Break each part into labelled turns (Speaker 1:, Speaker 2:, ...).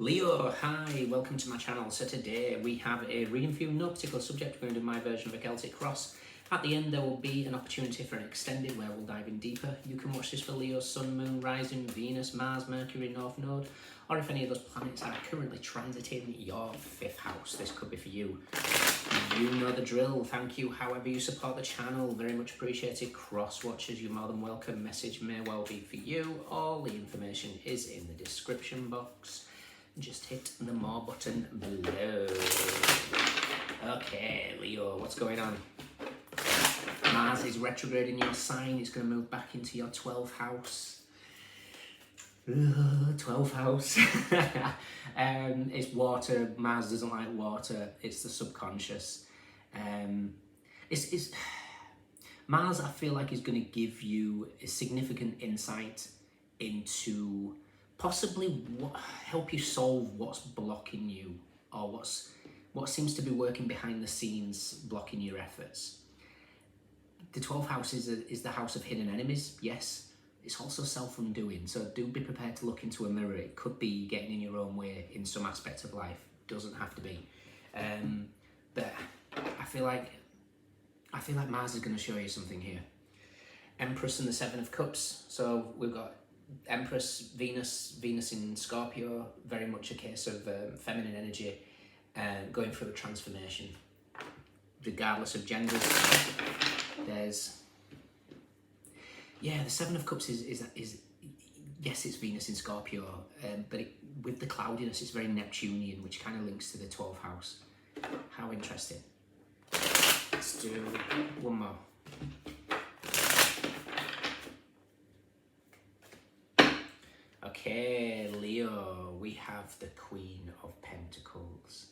Speaker 1: Leo, hi, welcome to my channel. So today we have a reading for you, no particular subject. We're going to do my version of a Celtic cross. At the end there will be an opportunity for an extended where we'll dive in deeper. You can watch this for Leo, Sun, Moon, Rising, Venus, Mars, Mercury, North Node, or if any of those planets are currently transiting your 5th house. This could be for you. You know the drill. Thank you however you support the channel. Very much appreciated. Cross watchers, you're more than welcome. Message may well be for you. All the information is in the description box. Just hit the more button below. Okay, Leo, what's going on? Mars is retrograde in your sign. It's going to move back into your 12th house. 12th house. It's water. Mars doesn't like water. It's the subconscious. Mars, I feel like, is going to give you a significant insight into possibly help you solve what's blocking you, or what seems to be working behind the scenes, blocking your efforts. The 12th house is the house of hidden enemies, yes. It's also self-undoing, so do be prepared to look into a mirror. It could be getting in your own way in some aspect of life. Doesn't have to be. But I feel like Mars is going to show you something here. Empress and the 7 of Cups. So we've got Empress, Venus in Scorpio, very much a case of feminine energy going through a transformation. Regardless of genders, there's, the 7 of Cups is yes, it's Venus in Scorpio, but with the cloudiness, it's very Neptunian, which kind of links to the 12th house. How interesting. Let's do one more. Okay, Leo, we have the Queen of Pentacles.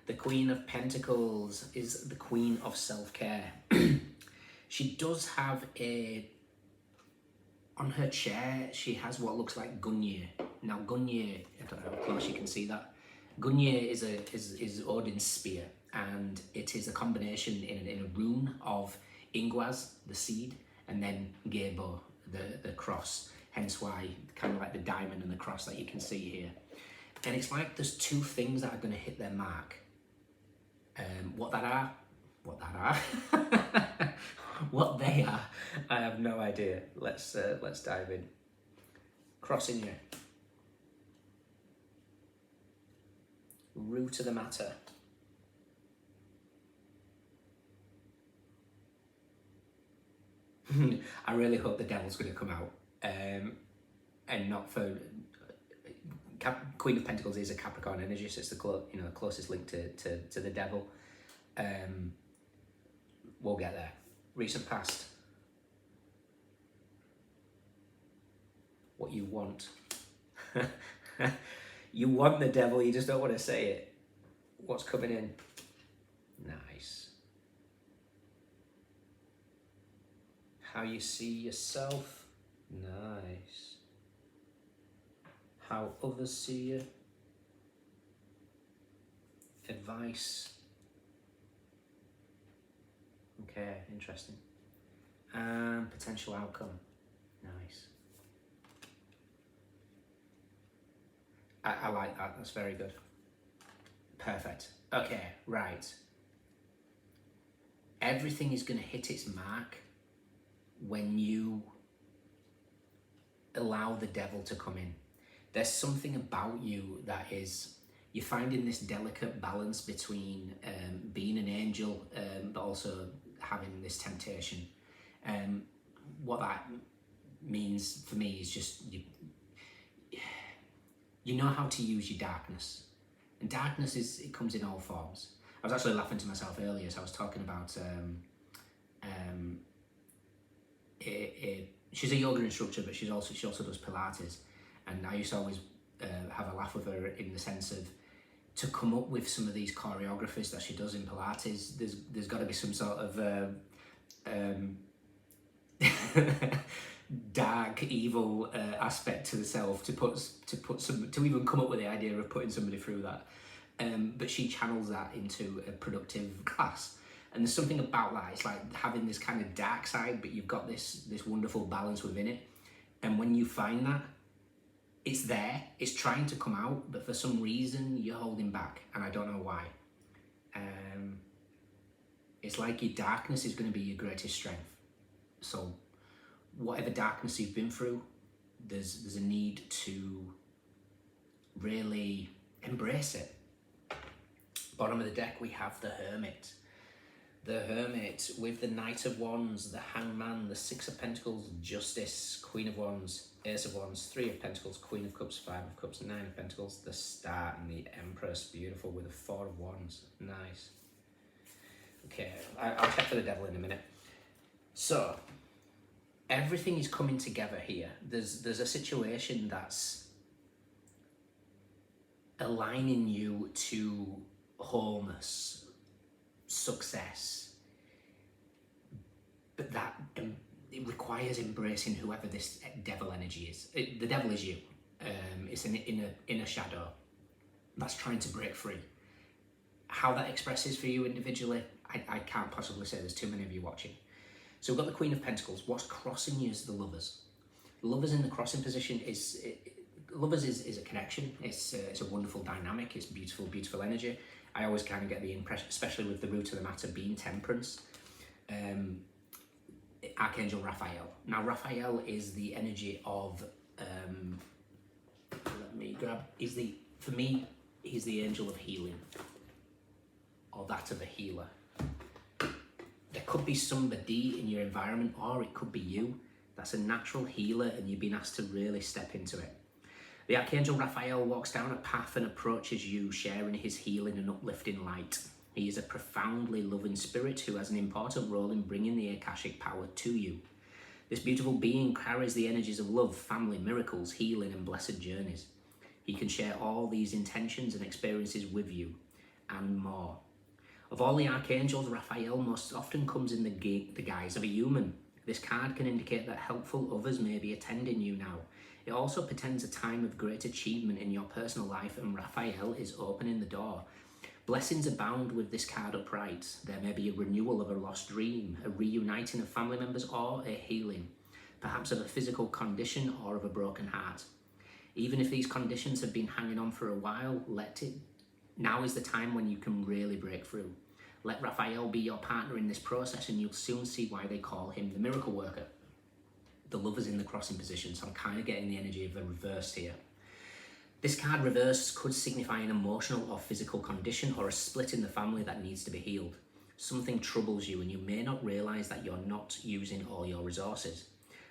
Speaker 1: The Queen of Pentacles is the Queen of self-care. She does have on her chair, she has what looks like Gungnir. Now Gungnir, I don't know how close you can see that. Gungnir is Odin's spear, and it is a combination in a rune of Ingwaz, the seed, and then Gebo, the cross. Hence why, kind of like the diamond and the cross that you can see here. And it's like there's two things that are going to hit their mark. What they are, I have no idea. Let's dive in. Crossing you. Root of the matter. I really hope the devil's going to come out. And not for Queen of Pentacles is a Capricorn energy, so it's the closest link to the devil. We'll get there. Recent past. What you want. You want the devil, you just don't want to say it. What's coming in? Nice. How you see yourself. Nice. How others see you. Advice. Okay, interesting. And potential outcome. Nice. I like that. That's very good. Perfect. Okay, right. Everything is going to hit its mark when you allow the devil to come in. There's something about you that is, you're finding this delicate balance between being an angel, but also having this temptation. What that means for me is just you know how to use your darkness, and darkness it comes in all forms. I was actually laughing to myself earlier, so I was talking about she's a yoga instructor, but she also does Pilates, and I used to always have a laugh with her in the sense of, to come up with some of these choreographies that she does in Pilates, there's got to be some sort of dark, evil aspect to the self to even come up with the idea of putting somebody through that. But she channels that into a productive class. And there's something about that. It's like having this kind of dark side, but you've got this wonderful balance within it. And when you find that, it's there, it's trying to come out, but for some reason you're holding back, and I don't know why. It's like your darkness is going to be your greatest strength. So whatever darkness you've been through, there's a need to really embrace it. Bottom of the deck, we have the Hermit. The Hermit with the Knight of Wands, the Hangman, the Six of Pentacles, Justice, Queen of Wands, Ace of Wands, Three of Pentacles, Queen of Cups, Five of Cups, Nine of Pentacles, the Star, and the Empress. Beautiful, with the Four of Wands. Nice. Okay, I'll check for the Devil in a minute. So, everything is coming together here. There's a situation that's aligning you to wholeness, success, but that it requires embracing whoever this devil energy is. The devil is you. It's an inner shadow that's trying to break free. How that expresses for you individually, I can't possibly say. There's too many of you watching. So we've got the Queen of Pentacles. What's crossing you is the Lovers. Lovers in the crossing position Lovers is a connection. It's a wonderful dynamic. It's beautiful energy. I always kind of get the impression, especially with the root of the matter being Temperance, Archangel Raphael. Now Raphael is the energy of, for me, he's the angel of healing, or that of a healer. There could be somebody in your environment, or it could be you, that's a natural healer and you've been asked to really step into it. The Archangel Raphael walks down a path and approaches you, sharing his healing and uplifting light. He is a profoundly loving spirit who has an important role in bringing the Akashic power to you. This beautiful being carries the energies of love, family, miracles, healing, and blessed journeys. He can share all these intentions and experiences with you, and more. Of all the archangels, Raphael most often comes in the guise of a human. This card can indicate that helpful others may be attending you now. It also portends a time of great achievement in your personal life, and Raphael is opening the door. Blessings abound with this card upright. There may be a renewal of a lost dream, a reuniting of family members, or a healing, perhaps of a physical condition or of a broken heart. Even if these conditions have been hanging on for a while, now is the time when you can really break through. Let Raphael be your partner in this process, and you'll soon see why they call him the miracle worker. The Lovers in the crossing position, so I'm kind of getting the energy of the reverse here. This card reverse could signify an emotional or physical condition or a split in the family that needs to be healed. Something troubles you and you may not realise that you're not using all your resources.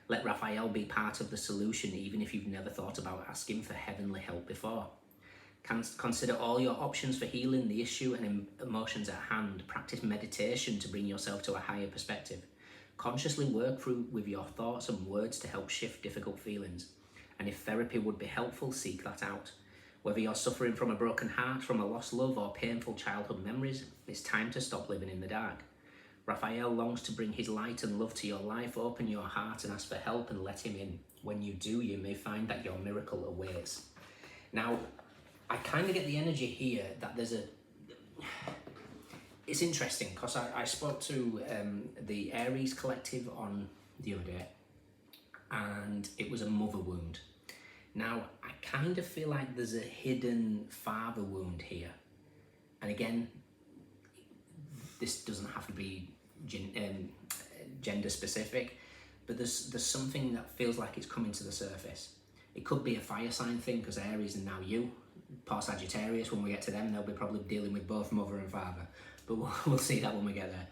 Speaker 1: Let Raphael be part of the solution, even if you've never thought about asking for heavenly help before. Consider all your options for healing the issue and emotions at hand. Practice meditation to bring yourself to a higher perspective. Consciously work through with your thoughts and words to help shift difficult feelings. And if therapy would be helpful, seek that out. Whether you're suffering from a broken heart, from a lost love, or painful childhood memories, it's time to stop living in the dark. Raphael longs to bring his light and love to your life. Open your heart and ask for help and let him in. When you do, you may find that your miracle awaits. Now, I kind of get the energy here that there's it's interesting because I spoke to the Aries collective on the other day, and it was a mother wound. Now, I kind of feel like there's a hidden father wound here. And again, this doesn't have to be gender specific, but there's something that feels like it's coming to the surface. It could be a fire sign thing because Aries and now you, poor Sagittarius, when we get to them, they'll be probably dealing with both mother and father. But we'll see that when we get there.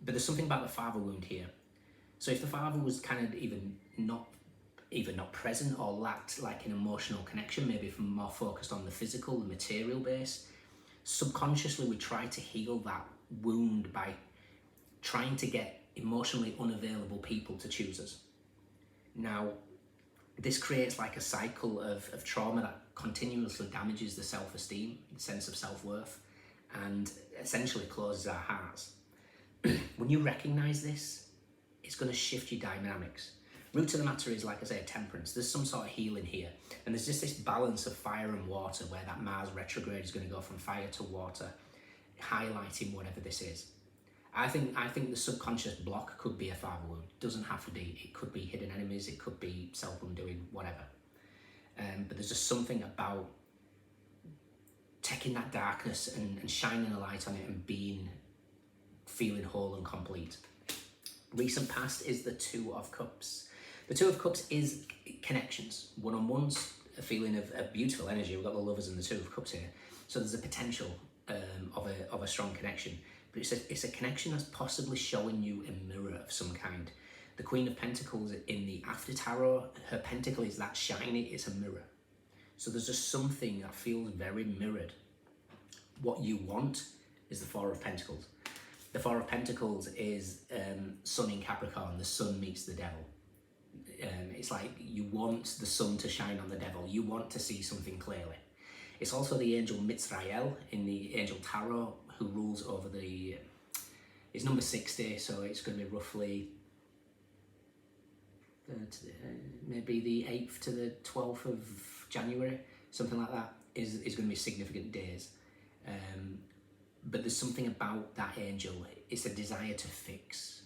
Speaker 1: But there's something about the father wound here. So if the father was kind of even not present or lacked like an emotional connection, maybe more focused on the physical, the material base, subconsciously we try to heal that wound by trying to get emotionally unavailable people to choose us. Now, this creates like a cycle of trauma that continuously damages the self-esteem, the sense of self-worth, and essentially closes our hearts. When you recognize this, it's going to shift your dynamics. Root of the matter is, like I say, Temperance. There's some sort of healing here. And there's just this balance of fire and water where that Mars retrograde is going to go from fire to water, highlighting whatever this is. I think the subconscious block could be a father wound. It doesn't have to be. It could be hidden enemies. It could be self-undoing, whatever. but there's just something about taking that darkness and shining a light on it and feeling whole and complete. Recent past is the Two of Cups. The Two of Cups is connections, one-on-ones, a feeling of a beautiful energy. We've got the Lovers and the Two of Cups here. So there's a potential of a strong connection. But it's a connection that's possibly showing you a mirror of some kind. The Queen of Pentacles in the After Tarot, her pentacle is that shiny, it's a mirror. So there's just something that feels very mirrored. What you want is the Four of Pentacles. The Four of Pentacles is Sun in Capricorn. The sun meets the devil. It's like you want the sun to shine on the devil. You want to see something clearly. It's also the angel Mitzrael in the Angel Tarot, who rules over the... It's number 60, so it's going to be roughly... maybe the 8th to the 12th of January, something like that, is going to be significant days. But there's something about that angel. It's a desire to fix.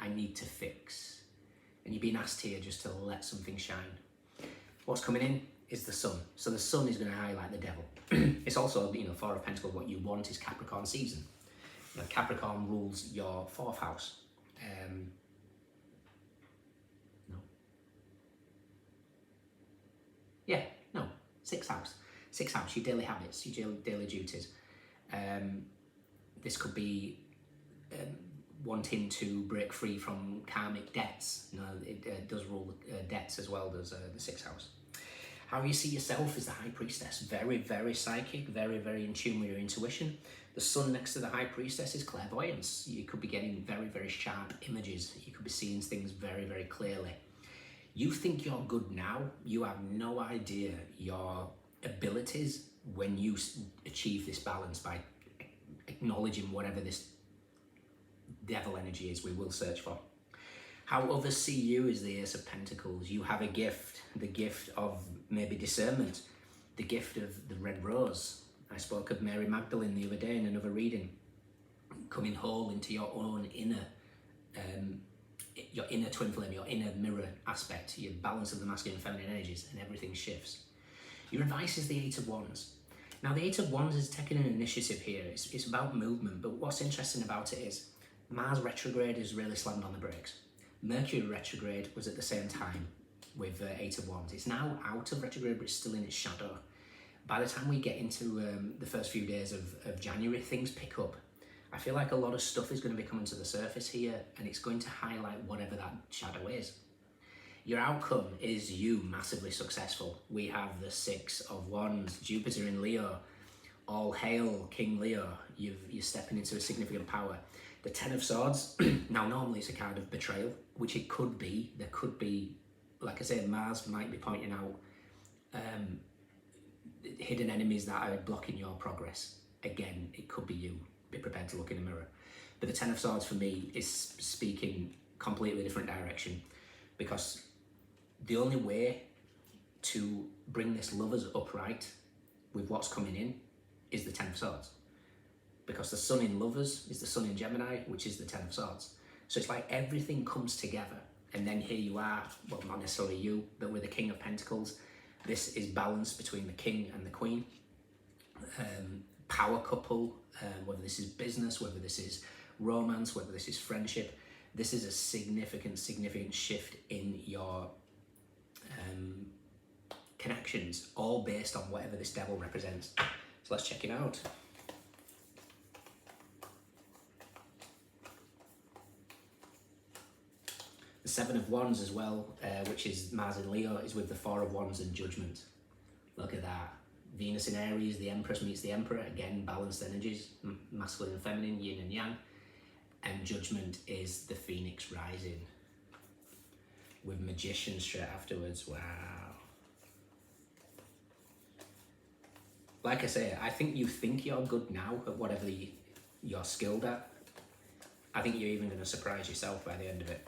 Speaker 1: I need to fix. And you're being asked here just to let something shine. What's coming in is the sun. So the sun is going to highlight the devil. It's also, Four of Pentacles, what you want is Capricorn season. Capricorn rules your 4th house. No. 6th house. 6th house, your daily habits, your daily duties. This could be wanting to break free from karmic debts. It does rule debts as well, does the 6th house. How you see yourself is the High Priestess. Very, very psychic, very, very in tune with your intuition. The sun next to the High Priestess is clairvoyance. You could be getting very, very sharp images. You could be seeing things very, very clearly. You think you're good now. You have no idea your abilities when you achieve this balance by acknowledging whatever this devil energy is we will search for. How others see you is the Ace of Pentacles. You have a gift, the gift of maybe discernment, the gift of the red rose. I spoke of Mary Magdalene the other day in another reading, coming whole into your own inner twin flame, your inner mirror aspect, your balance of the masculine and feminine energies, and everything shifts. Your advice is the Eight of Wands. Now the Eight of Wands is taking an initiative here. It's about movement, but what's interesting about it is Mars retrograde has really slammed on the brakes. Mercury retrograde was at the same time with Eight of Wands. It's now out of retrograde, but it's still in its shadow. By the time we get into the first few days of January, things pick up. I feel like a lot of stuff is going to be coming to the surface here, and it's going to highlight whatever that shadow is. Your outcome is you massively successful. We have the Six of Wands, Jupiter in Leo. All hail, King Leo. You're stepping into a significant power. The Ten of Swords, now normally it's a kind of betrayal, which it could be. There could be, like I said, Mars might be pointing out hidden enemies that are blocking your progress. Again, it could be you. Be prepared to look in the mirror. But the Ten of Swords for me is speaking completely different direction, because the only way to bring this Lovers upright with what's coming in is the Ten of Swords. Because the Sun in Lovers is the Sun in Gemini, which is the Ten of Swords. So it's like everything comes together, and then here you are, well, not necessarily you, but with the King of Pentacles. This is balance between the King and the Queen. Power couple, whether this is business, whether this is romance, whether this is friendship. This is a significant shift in your connections, all based on whatever this devil represents. So let's check it out. The Seven of Wands as well, which is Mars in Leo, is with the Four of Wands and Judgment. Look at that. Venus in Aries, the Empress meets the Emperor. Again, balanced energies, masculine and feminine, yin and yang. And Judgment is the Phoenix rising, with Magician straight afterwards. Wow. Like I say, I think you think you're good now at whatever you're skilled at. I think you're even going to surprise yourself by the end of it,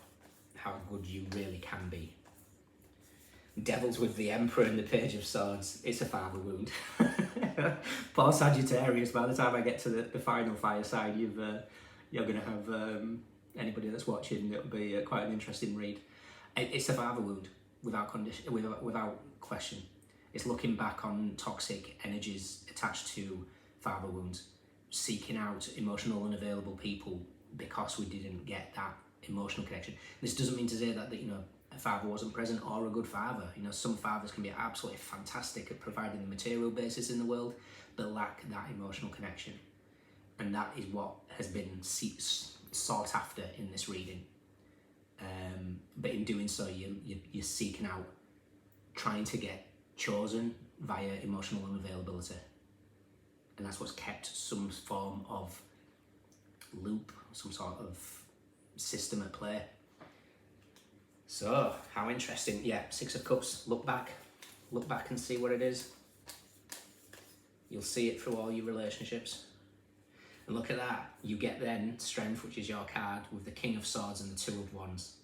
Speaker 1: how good you really can be. Devils with the Emperor and the Page of Swords. It's a father wound. Poor Sagittarius, by the time I get to the final fireside, you're going to have anybody that's watching, it'll be quite an interesting read. It's a father wound, without question. It's looking back on toxic energies attached to father wounds, seeking out emotional unavailable people because we didn't get that emotional connection. This doesn't mean to say that you know, a father wasn't present or a good father. You know, some fathers can be absolutely fantastic at providing the material basis in the world, but lack that emotional connection. And that is what has been sought after in this reading. But in doing so, you're seeking out, trying to get chosen via emotional unavailability. And that's what's kept some form of loop, some sort of system at play. So, how interesting. Yeah, Six of Cups, look back and see what it is. You'll see it through all your relationships. And look at that, you get then Strength, which is your card, with the King of Swords and the Two of Wands.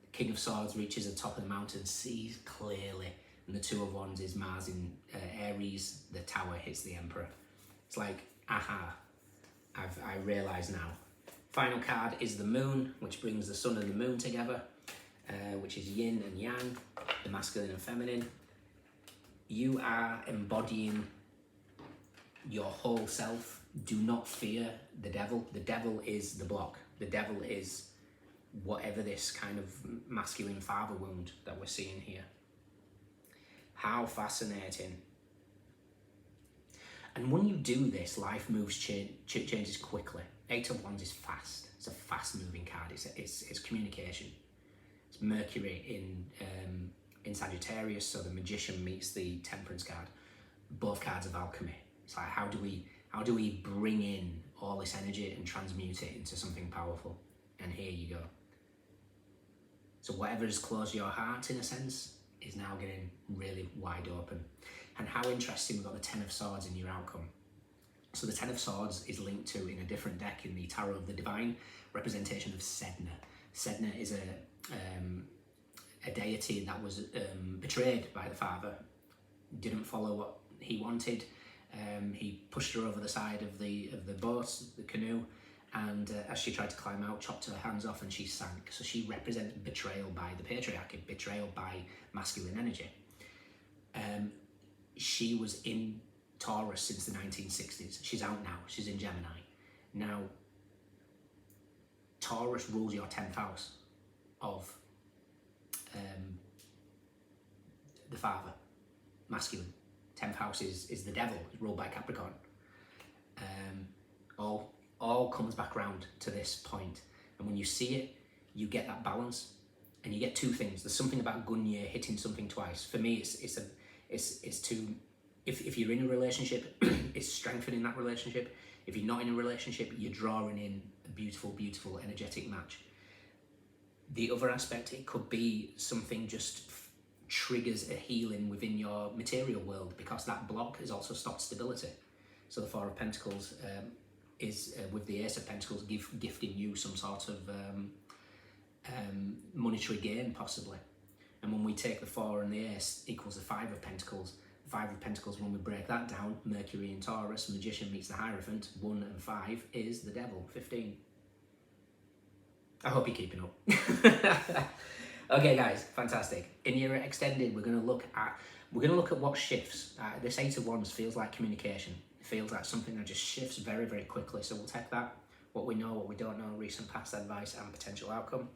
Speaker 1: The King of Swords reaches the top of the mountain, sees clearly, and the Two of Wands is Mars in Aries, the Tower hits the Emperor. It's like, aha, I realise now. Final card is the Moon, which brings the Sun and the Moon together, which is Yin and Yang, the masculine and feminine. You are embodying your whole self. Do not fear the devil. The devil is the block. The devil is whatever this kind of masculine father wound that we're seeing here. How fascinating. And when you do this, life moves, changes quickly. Eight of Wands is fast. It's a fast moving card. It's communication. It's Mercury in Sagittarius, so the Magician meets the Temperance card. Both cards of alchemy. It's like, how do we bring in all this energy and transmute it into something powerful? And here you go. So whatever has closed your heart, in a sense, is now getting really wide open. And how interesting, we've got the Ten of Swords in your outcome. So the Ten of Swords is linked to, in a different deck in the Tarot of the Divine, representation of Sedna. Sedna is a deity that was betrayed by the father, didn't follow what he wanted. He pushed her over the side of the boat, the canoe, and as she tried to climb out, chopped her hands off and she sank. So she represents betrayal by the patriarchy, betrayal by masculine energy. She was in Taurus since the 1960s. She's out now. She's in Gemini. Now, Taurus rules your 10th house of the father, masculine. 10th house is the devil, it's ruled by Capricorn. All comes back round to this point. And when you see it, you get that balance. And you get two things. There's something about Gunya hitting something twice. For me, it's to, if you're in a relationship, it's strengthening that relationship. If you're not in a relationship, you're drawing in a beautiful, beautiful, energetic match. The other aspect, it could be something just triggers a healing within your material world, because that block has also stopped stability. So the Four of Pentacles is with the Ace of Pentacles gifting you some sort of monetary gain, possibly. And when we take the Four and the Ace equals the Five of Pentacles. The Five of Pentacles, when we break that down, Mercury in Taurus, Magician meets the Hierophant, 1 and 5 is the Devil, 15. I hope you're keeping up. Okay guys, fantastic. In your extended, we're going to look at what shifts. This Eight of Wands feels like communication. It feels like something that just shifts very, very quickly. So we'll take that, what we know, what we don't know, recent past advice and potential outcome.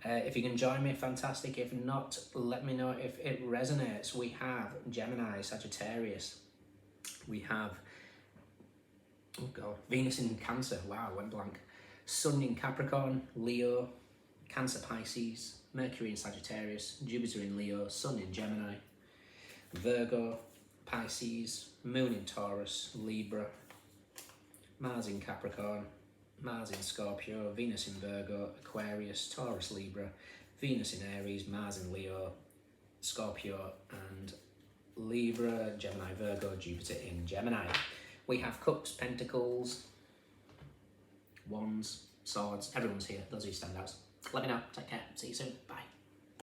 Speaker 1: If you can join me, fantastic. If not, let me know if it resonates. We have Gemini, Sagittarius. We have, oh God, Venus in Cancer. Wow, I went blank. Sun in Capricorn, Leo, Cancer, Pisces, Mercury in Sagittarius, Jupiter in Leo, Sun in Gemini, Virgo, Pisces, Moon in Taurus, Libra, Mars in Capricorn, Mars in Scorpio, Venus in Virgo, Aquarius, Taurus, Libra, Venus in Aries, Mars in Leo, Scorpio and Libra, Gemini, Virgo, Jupiter in Gemini. We have Cups, Pentacles, Wands, Swords, everyone's here. Those are your standouts. Let me know. Take care. See you soon. Bye.